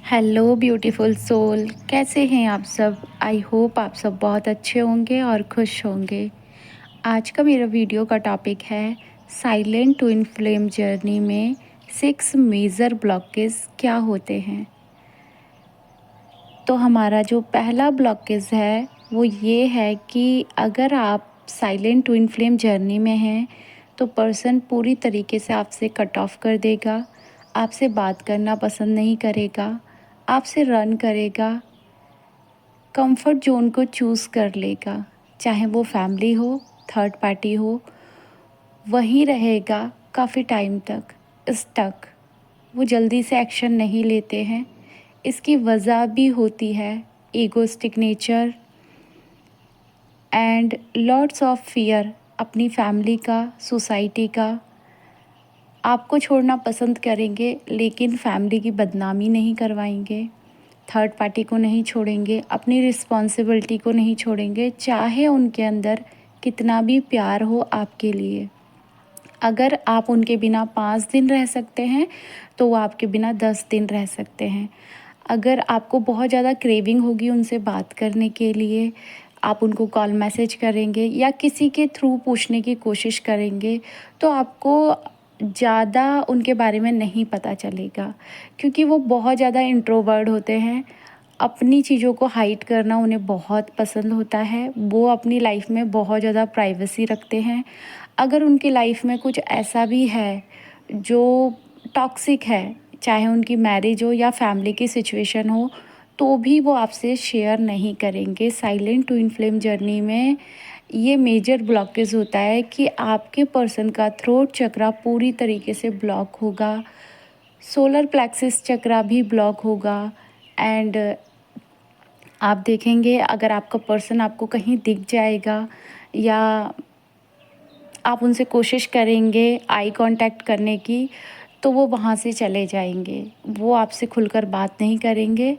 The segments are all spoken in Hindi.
हेलो ब्यूटीफुल सोल, कैसे हैं आप सब? आई होप आप सब बहुत अच्छे होंगे और खुश होंगे। आज का मेरा वीडियो का टॉपिक है साइलेंट ट्विन फ्लेम जर्नी में 6 मेजर ब्लॉकेज क्या होते हैं। तो हमारा जो पहला ब्लॉकेज है वो ये है कि अगर आप साइलेंट ट्विन फ्लेम जर्नी में हैं तो पर्सन पूरी तरीके से आपसे कट ऑफ कर देगा, आपसे बात करना पसंद नहीं करेगा, आपसे रन करेगा, कंफर्ट जोन को चूज़ कर लेगा। चाहे वो फैमिली हो, थर्ड पार्टी हो, वहीं रहेगा काफ़ी टाइम तक स्टक। वो जल्दी से एक्शन नहीं लेते हैं। इसकी वजह भी होती है egoistic nature and lots of fear अपनी फैमिली का, सोसाइटी का। आपको छोड़ना पसंद करेंगे लेकिन फैमिली की बदनामी नहीं करवाएंगे, थर्ड पार्टी को नहीं छोड़ेंगे, अपनी रिस्पॉन्सिबिलिटी को नहीं छोड़ेंगे, चाहे उनके अंदर कितना भी प्यार हो आपके लिए। अगर आप उनके बिना 5 दिन रह सकते हैं तो वो आपके बिना 10 दिन रह सकते हैं। अगर आपको बहुत ज़्यादा क्रेविंग होगी उनसे बात करने के लिए, आप उनको कॉल मैसेज करेंगे या किसी के थ्रू पूछने की कोशिश करेंगे तो आपको ज़्यादा उनके बारे में नहीं पता चलेगा, क्योंकि वो बहुत ज़्यादा इंट्रोवर्ट होते हैं। अपनी चीज़ों को हाइड करना उन्हें बहुत पसंद होता है। वो अपनी लाइफ में बहुत ज़्यादा प्राइवेसी रखते हैं। अगर उनकी लाइफ में कुछ ऐसा भी है जो टॉक्सिक है, चाहे उनकी मैरिज हो या फैमिली की सिचुएशन हो, तो भी वो आपसे शेयर नहीं करेंगे। साइलेंट ट्विन फ्लेम जर्नी में ये मेजर ब्लॉकेज होता है कि आपके पर्सन का थ्रोट चक्रा पूरी तरीके से ब्लॉक होगा, सोलर प्लेक्सिस चक्रा भी ब्लॉक होगा। एंड आप देखेंगे अगर आपका पर्सन आपको कहीं दिख जाएगा या आप उनसे कोशिश करेंगे आई कांटेक्ट करने की, तो वो वहाँ से चले जाएंगे। वो आपसे खुलकर बात नहीं करेंगे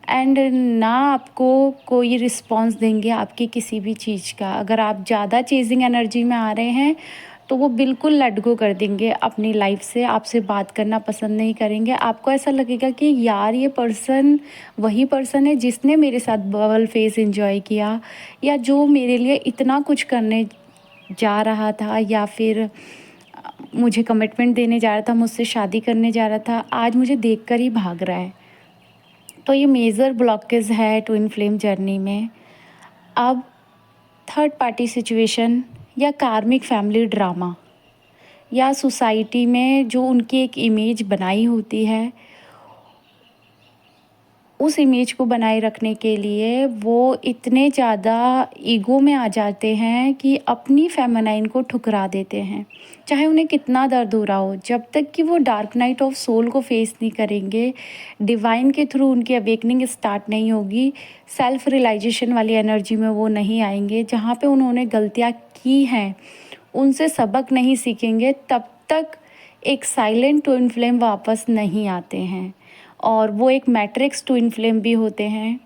एंड ना आपको कोई रिस्पॉन्स देंगे आपकी किसी भी चीज़ का। अगर आप ज़्यादा चेजिंग एनर्जी में आ रहे हैं तो वो बिल्कुल लेट गो कर देंगे अपनी लाइफ से, आपसे बात करना पसंद नहीं करेंगे। आपको ऐसा लगेगा कि यार ये पर्सन वही पर्सन है जिसने मेरे साथ बबल फेस एंजॉय किया, या जो मेरे लिए इतना कुछ करने जा रहा था, या फिर मुझे कमिटमेंट देने जा रहा था, मुझसे शादी करने जा रहा था, आज मुझे देखकर ही भाग रहा है। तो ये मेजर ब्लॉकेज है ट्विन फ्लेम जर्नी में। अब थर्ड पार्टी सिचुएशन या कार्मिक फैमिली ड्रामा या सोसाइटी में जो उनकी एक इमेज बनाई होती है, उस इमेज को बनाए रखने के लिए वो इतने ज़्यादा ईगो में आ जाते हैं कि अपनी फेमिनाइन को ठुकरा देते हैं, चाहे उन्हें कितना दर्द हो रहा हो। जब तक कि वो डार्क नाइट ऑफ सोल को फेस नहीं करेंगे, डिवाइन के थ्रू उनकी अवेकनिंग स्टार्ट नहीं होगी, सेल्फ रियलाइजेशन वाली एनर्जी में वो नहीं आएंगे, जहाँ पे उन्होंने गलतियाँ की हैं उनसे सबक नहीं सीखेंगे, तब तक एक साइलेंट ट्विन फ्लेम वापस नहीं आते हैं। और वो एक मैट्रिक्स ट्विन फ्लेम भी होते हैं,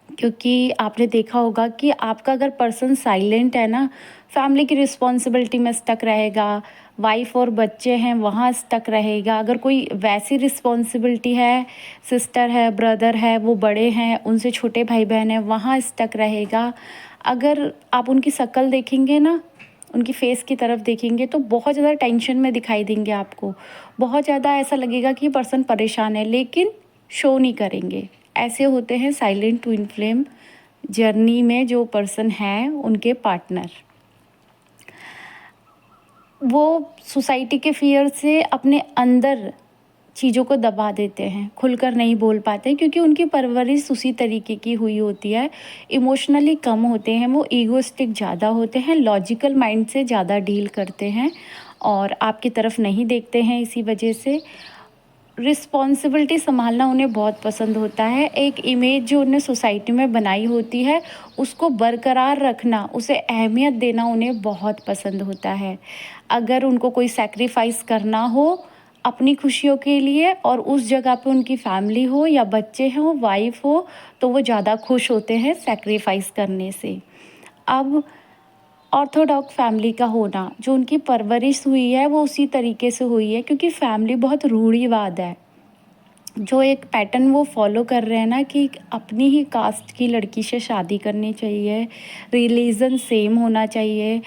क्योंकि आपने देखा होगा कि आपका अगर पर्सन साइलेंट है ना, फैमिली की रिस्पॉन्सिबिलिटी में स्टक रहेगा, वाइफ और बच्चे हैं वहाँ स्टक रहेगा। अगर कोई वैसी रिस्पॉन्सिबिलिटी है, सिस्टर है, ब्रदर है, वो बड़े हैं, उनसे छोटे भाई बहन हैं, वहाँ स्टक रहेगा। अगर आप उनकी शक्ल देखेंगे ना, उनकी फेस की तरफ देखेंगे तो बहुत ज़्यादा टेंशन में दिखाई देंगे आपको। बहुत ज़्यादा ऐसा लगेगा कि पर्सन परेशान है, लेकिन शो नहीं करेंगे। ऐसे होते हैं साइलेंट ट्विन फ्लेम जर्नी में जो पर्सन है उनके पार्टनर। वो सोसाइटी के फियर से अपने अंदर चीज़ों को दबा देते हैं, खुलकर नहीं बोल पाते क्योंकि उनकी परवरिश उसी तरीके की हुई होती है। इमोशनली कम होते हैं, वो ईगोइस्टिक ज़्यादा होते हैं, लॉजिकल माइंड से ज़्यादा डील करते हैं और आपकी तरफ नहीं देखते हैं। इसी वजह से रिस्पॉन्सिबिलिटी संभालना उन्हें बहुत पसंद होता है। एक इमेज जो उन्हें सोसाइटी में बनाई होती है उसको बरकरार रखना, उसे अहमियत देना उन्हें बहुत पसंद होता है। अगर उनको कोई सैक्रिफाइस करना हो अपनी खुशियों के लिए और उस जगह पे उनकी फैमिली हो या बच्चे हों, वाइफ हो, तो वो ज़्यादा खुश होते हैं सैक्रिफाइस करने से। अब ऑर्थोडॉक्स फैमिली का होना, जो उनकी परवरिश हुई है वो उसी तरीके से हुई है, क्योंकि फैमिली बहुत रूढ़िवाद है। जो एक पैटर्न वो फॉलो कर रहे हैं ना कि अपनी ही कास्ट की लड़की से शादी करनी चाहिए, रिलीजन सेम होना चाहिए,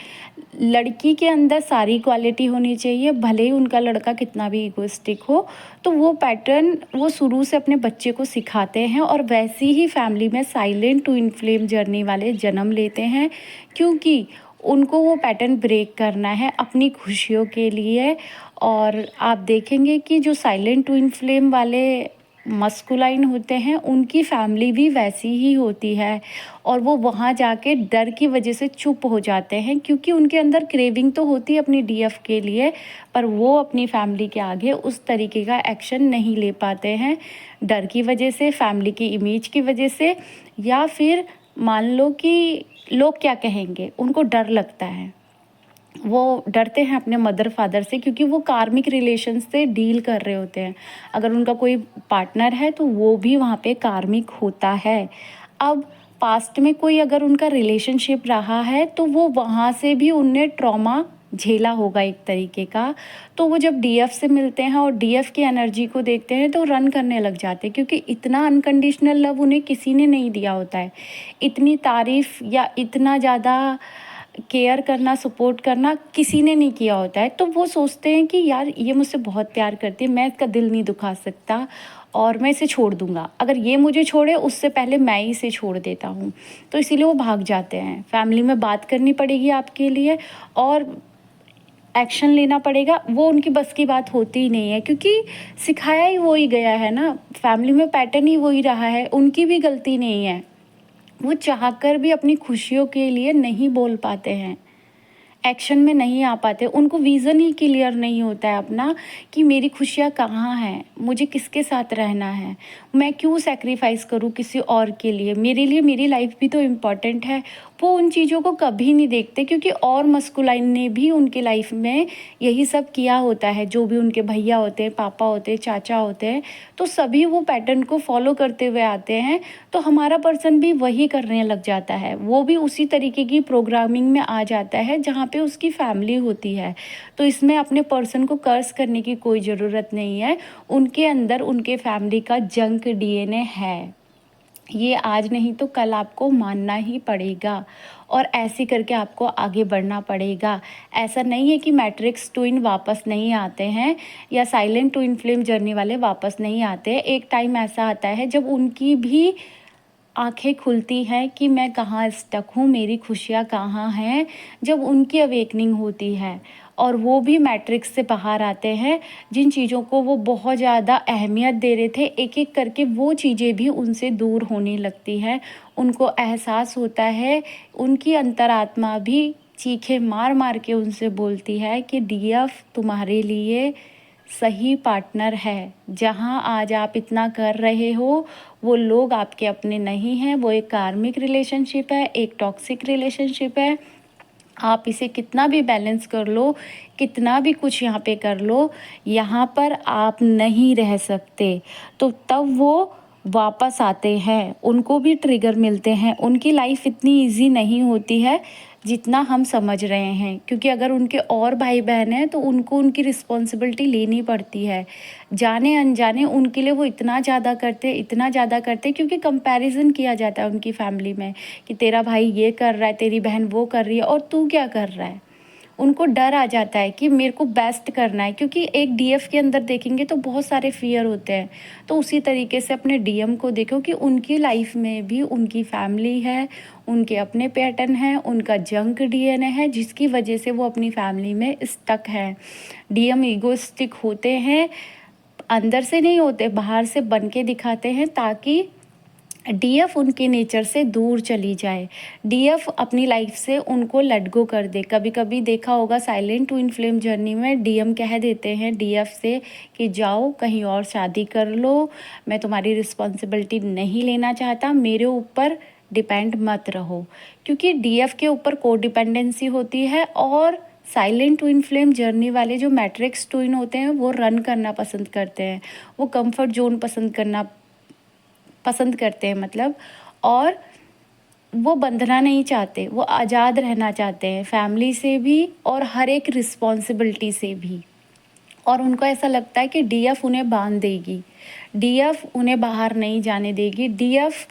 लड़की के अंदर सारी क्वालिटी होनी चाहिए, भले ही उनका लड़का कितना भी इगोइस्टिक हो। तो वो पैटर्न वो शुरू से अपने बच्चे को सिखाते हैं और वैसी ही फैमिली में साइलेंट ट्विन फ्लेम जर्नी वाले जन्म लेते हैं, क्योंकि उनको वो पैटर्न ब्रेक करना है अपनी खुशियों के लिए। और आप देखेंगे कि जो साइलेंट ट्विन फ्लेम वाले मस्कुलाइन होते हैं उनकी फैमिली भी वैसी ही होती है, और वो वहाँ जाके डर की वजह से चुप हो जाते हैं, क्योंकि उनके अंदर क्रेविंग तो होती है अपनी डीएफ के लिए, पर वो अपनी फैमिली के आगे उस तरीके का एक्शन नहीं ले पाते हैं, डर की वजह से, फैमिली की इमेज की वजह से, या फिर मान लो कि लोग क्या कहेंगे, उनको डर लगता है। वो डरते हैं अपने मदर फादर से, क्योंकि वो कार्मिक रिलेशन से डील कर रहे होते हैं। अगर उनका कोई पार्टनर है तो वो भी वहाँ पे कार्मिक होता है। अब पास्ट में कोई अगर उनका रिलेशनशिप रहा है तो वो वहाँ से भी उनने ट्रॉमा झेला होगा एक तरीके का। तो वो जब डीएफ से मिलते हैं और डीएफ की एनर्जी को देखते हैं तो रन करने लग जाते हैं, क्योंकि इतना अनकंडीशनल लव उन्हें किसी ने नहीं दिया होता है। इतनी तारीफ़ या इतना ज़्यादा केयर करना, सपोर्ट करना किसी ने नहीं किया होता है। तो वो सोचते हैं कि यार ये मुझसे बहुत प्यार करती है, मैं इसका दिल नहीं दुखा सकता और मैं इसे छोड़ दूँगा। अगर ये मुझे छोड़े उससे पहले मैं ही इसे छोड़ देता हूँ। तो इसीलिए वो भाग जाते हैं। फैमिली में बात करनी पड़ेगी आपके लिए और एक्शन लेना पड़ेगा, वो उनकी बस की बात होती ही नहीं है, क्योंकि सिखाया ही वो ही गया है ना, फैमिली में पैटर्न ही वही रहा है, उनकी भी गलती नहीं है। वो चाहकर भी अपनी खुशियों के लिए नहीं बोल पाते हैं, एक्शन में नहीं आ पाते, उनको विज़न ही क्लियर नहीं होता है अपना कि मेरी खुशियाँ कहाँ हैं, मुझे किसके साथ रहना है, मैं क्यों सैक्रिफाइस करूँ किसी और के लिए मेरी लाइफ भी तो इम्पॉर्टेंट है। वो उन चीज़ों को कभी नहीं देखते, क्योंकि और मस्कुलाइन ने भी उनके लाइफ में यही सब किया होता है, जो भी उनके भैया होते हैं, पापा होते हैं, चाचा होते हैं, तो सभी वो पैटर्न को फॉलो करते हुए आते हैं। तो हमारा पर्सन भी वही करने लग जाता है, वो भी उसी तरीके की प्रोग्रामिंग में आ जाता है जहाँ पे उसकी फैमिली होती है। तो इसमें अपने पर्सन को कर्स करने की कोई ज़रूरत नहीं है, उनके अंदर उनके फैमिली का जंक डीएनए है, ये आज नहीं तो कल आपको मानना ही पड़ेगा और ऐसे करके आपको आगे बढ़ना पड़ेगा। ऐसा नहीं है कि मैट्रिक्स ट्विन वापस नहीं आते हैं या साइलेंट ट्विन फ्लेम जर्नी वाले वापस नहीं आते। एक टाइम ऐसा आता है जब उनकी भी आँखें खुलती हैं कि मैं कहाँ स्टक हूँ, मेरी खुशियाँ कहाँ हैं, जब उनकी अवेकनिंग होती है और वो भी मैट्रिक्स से बाहर आते हैं। जिन चीज़ों को वो बहुत ज़्यादा अहमियत दे रहे थे, एक-एक करके वो चीज़ें भी उनसे दूर होने लगती हैं। उनको एहसास होता है, उनकी अंतरात्मा भी चीखें मार-मार के उनसे बोलती है कि डीएफ तुम्हारे लिए सही पार्टनर है। जहाँ आज आप इतना कर रहे हो, वो लोग आपके अपने नहीं हैं, वो एक कार्मिक रिलेशनशिप है, एक टॉक्सिक रिलेशनशिप है। आप इसे कितना भी बैलेंस कर लो, कितना भी कुछ यहाँ पे कर लो, यहाँ पर आप नहीं रह सकते। तो तब वो वापस आते हैं, उनको भी ट्रिगर मिलते हैं। उनकी लाइफ इतनी ईज़ी नहीं होती है जितना हम समझ रहे हैं, क्योंकि अगर उनके और भाई बहन हैं तो उनको उनकी रिस्पॉन्सिबिलिटी लेनी पड़ती है। जाने अनजाने उनके लिए वो इतना ज़्यादा करते, क्योंकि कंपैरिजन किया जाता है उनकी फैमिली में कि तेरा भाई ये कर रहा है, तेरी बहन वो कर रही है और तू क्या कर रहा है। उनको डर आ जाता है कि मेरे को बेस्ट करना है, क्योंकि एक डीएफ के अंदर देखेंगे तो बहुत सारे फ़ियर होते हैं। तो उसी तरीके से अपने डीएम को देखो कि उनकी लाइफ में भी उनकी फैमिली है, उनके अपने पैटर्न हैं, उनका जंक डीएनए है, जिसकी वजह से वो अपनी फैमिली में स्टक है। डीएम ईगोइस्टिक होते हैं, अंदर से नहीं होते, बाहर से बन के दिखाते हैं ताकि डीएफ उनके नेचर से दूर चली जाए, डीएफ अपनी लाइफ से उनको लेट गो कर दे। कभी कभी देखा होगा साइलेंट ट्विन फ्लेम जर्नी में डीएम कह देते हैं डीएफ से कि जाओ कहीं और शादी कर लो, मैं तुम्हारी रिस्पॉन्सिबिलिटी नहीं लेना चाहता, मेरे ऊपर डिपेंड मत रहो, क्योंकि डीएफ के ऊपर कोडिपेंडेंसी होती है। और साइलेंट ट्विन फ्लेम जर्नी वाले जो मैट्रिक्स ट्विन होते हैं वो रन करना पसंद करते हैं, वो कंफर्ट जोन पसंद करते हैं मतलब, और वो बंधना नहीं चाहते, वो आज़ाद रहना चाहते हैं फैमिली से भी और हर एक रिस्पॉन्सिबिलिटी से भी। और उनको ऐसा लगता है कि डीएफ उन्हें बांध देगी, डीएफ उन्हें बाहर नहीं जाने देगी, डीएफ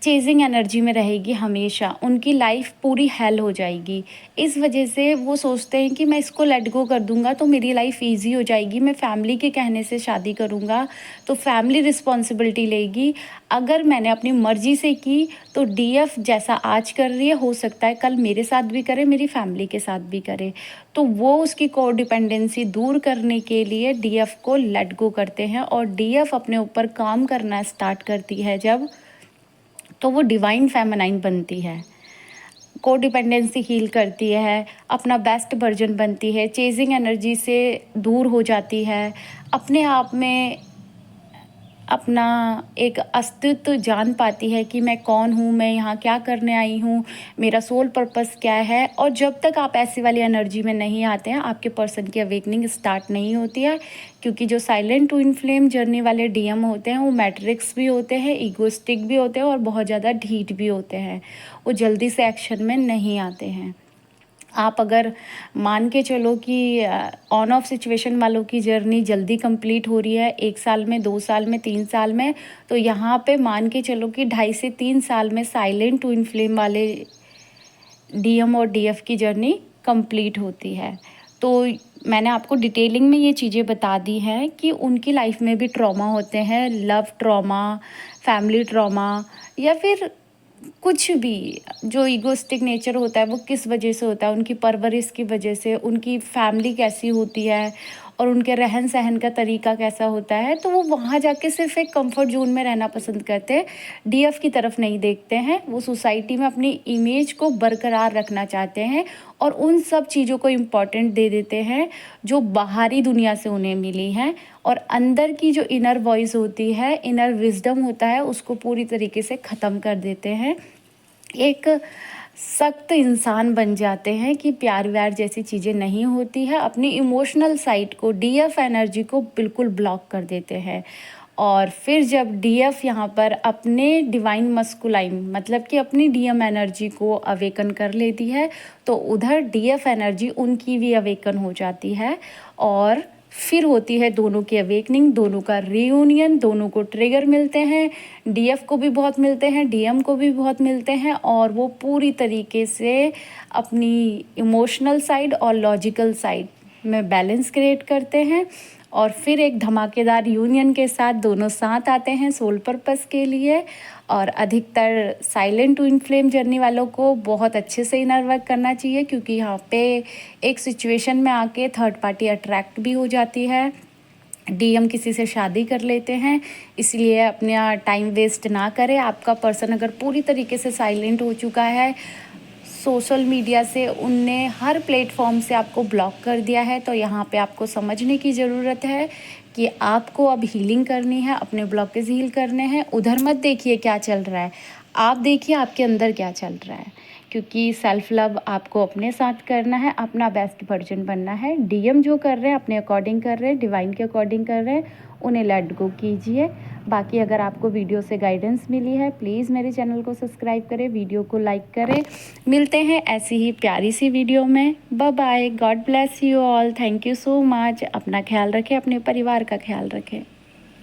चेजिंग एनर्जी में रहेगी हमेशा, उनकी लाइफ पूरी हेल हो जाएगी। इस वजह से वो सोचते हैं कि मैं इसको लेट गो कर दूंगा तो मेरी लाइफ इजी हो जाएगी, मैं फैमिली के कहने से शादी करूंगा तो फैमिली रिस्पॉन्सिबिलिटी लेगी। अगर मैंने अपनी मर्जी से की तो डीएफ जैसा आज कर रही है हो सकता है कल मेरे साथ भी करे, मेरी फैमिली के साथ भी करे। तो वो उसकी को डिपेंडेंसी दूर करने के लिए डीएफ को लेट गो करते हैं, और डीएफ अपने ऊपर काम करना स्टार्ट करती है जब, तो वो डिवाइन फेमिनाइन बनती है, को डिपेंडेंसी हील करती है, अपना बेस्ट वर्जन बनती है, चेजिंग एनर्जी से दूर हो जाती है, अपने आप में अपना एक अस्तित्व जान पाती है कि मैं कौन हूँ, मैं यहाँ क्या करने आई हूँ, मेरा सोल पर्पस क्या है। और जब तक आप ऐसी वाली एनर्जी में नहीं आते हैं, आपके पर्सन की अवेकनिंग स्टार्ट नहीं होती है, क्योंकि जो साइलेंट ट्विन फ्लेम जर्नी वाले डीएम होते हैं वो मैट्रिक्स भी होते हैं, ईगोइस्टिक भी होते हैं और बहुत ज़्यादा ढीठ भी होते हैं, वो जल्दी से एक्शन में नहीं आते हैं। आप अगर मान के चलो कि ऑन ऑफ सिचुएशन वालों की जर्नी जल्दी कंप्लीट हो रही है, 1 साल में, 2 साल में, 3 साल में, तो यहाँ पे मान के चलो कि 2.5 से 3 साल में साइलेंट ट्विन फ्लेम वाले डीएम और डीएफ की जर्नी कंप्लीट होती है। तो मैंने आपको डिटेलिंग में ये चीज़ें बता दी हैं कि उनकी लाइफ में भी ट्रॉमा होते हैं, लव ट्रॉमा, फैमिली ट्रॉमा, या फिर कुछ भी जो ईगोइस्टिक नेचर होता है वो किस वजह से होता है, उनकी परवरिश की वजह से, उनकी फैमिली कैसी होती है और उनके रहन सहन का तरीका कैसा होता है, तो वो वहाँ जाके सिर्फ एक कंफर्ट जोन में रहना पसंद करते हैं, डीएफ की तरफ नहीं देखते हैं। वो सोसाइटी में अपनी इमेज को बरकरार रखना चाहते हैं और उन सब चीज़ों को इम्पॉर्टेंट दे देते हैं जो बाहरी दुनिया से उन्हें मिली हैं, और अंदर की जो इनर वॉइस होती है, इनर विजडम होता है, उसको पूरी तरीके से ख़त्म कर देते हैं। एक सख्त इंसान बन जाते हैं कि प्यार व्यार जैसी चीज़ें नहीं होती है, अपनी इमोशनल साइड को, डीएफ एनर्जी को बिल्कुल ब्लॉक कर देते हैं। और फिर जब डीएफ यहाँ पर अपने डिवाइन मस्कुलाइन मतलब कि अपनी डीएम एनर्जी को अवेकन कर लेती है, तो उधर डीएफ एनर्जी उनकी भी अवेकन हो जाती है, और फिर होती है दोनों की अवेकनिंग, दोनों का रीयूनियन, दोनों को ट्रिगर मिलते हैं, डीएफ को भी बहुत मिलते हैं, डीएम को भी बहुत मिलते हैं, और वो पूरी तरीके से अपनी इमोशनल साइड और लॉजिकल साइड में बैलेंस क्रिएट करते हैं, और फिर एक धमाकेदार यूनियन के साथ दोनों साथ आते हैं सोल पर्पस के लिए। और अधिकतर साइलेंट ट्विन फ्लेम जर्नी वालों को बहुत अच्छे से इनर वर्क करना चाहिए, क्योंकि यहाँ पे एक सिचुएशन में आके थर्ड पार्टी अट्रैक्ट भी हो जाती है, डीएम किसी से शादी कर लेते हैं। इसलिए अपना टाइम वेस्ट ना करें। आपका पर्सन अगर पूरी तरीके से साइलेंट हो चुका है, सोशल मीडिया से उनने हर प्लेटफॉर्म से आपको ब्लॉक कर दिया है, तो यहाँ पे आपको समझने की ज़रूरत है कि आपको अब हीलिंग करनी है, अपने ब्लॉकेज हील करने हैं। उधर मत देखिए क्या चल रहा है, आप देखिए आपके अंदर क्या चल रहा है, क्योंकि सेल्फ लव आपको अपने साथ करना है, अपना बेस्ट वर्जन बनना है। डीएम जो कर रहे हैं अपने अकॉर्डिंग कर रहे हैं, डिवाइन के अकॉर्डिंग कर रहे हैं, उन्हें लेट गो कीजिए। बाकी अगर आपको वीडियो से गाइडेंस मिली है, प्लीज़ मेरे चैनल को सब्सक्राइब करें, वीडियो को लाइक करें। मिलते हैं ऐसी ही प्यारी सी वीडियो में। Bye bye, God bless you all, thank you so much. अपना ख्याल रखें, अपने परिवार का ख्याल रखें।